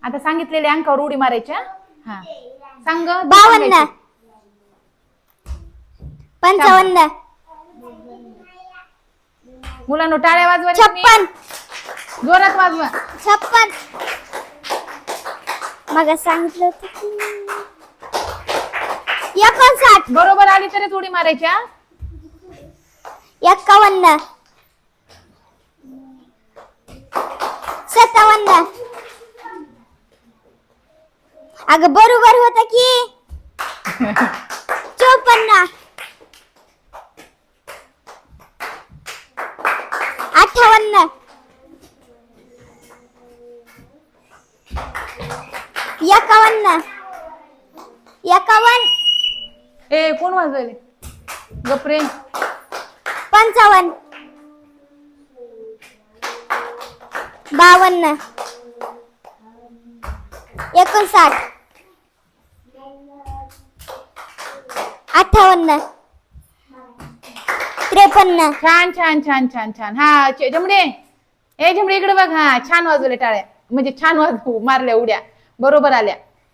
आता सांगितलेल्या अंकावर उडी मारायच्या. हा सांग. 52 55 मुलांनो टाळ्या वाजवा. 56 जोरात वाजवा. 56 मग सांगितलं होतं की 59 बरोबर आली तरच उडी मारायच्या. 51 57 अगं बरोबर होतं की 54 58 51 ए कोण वाजवले गप्रे. 55 52 59 58 53 छान छान छान छान छान. हा जमडे ए जमडे इकडे बघ. हा छान वाजवले टाळ्या म्हणजे छान वाजवू मारल्या उड्या बरोबर आल्या.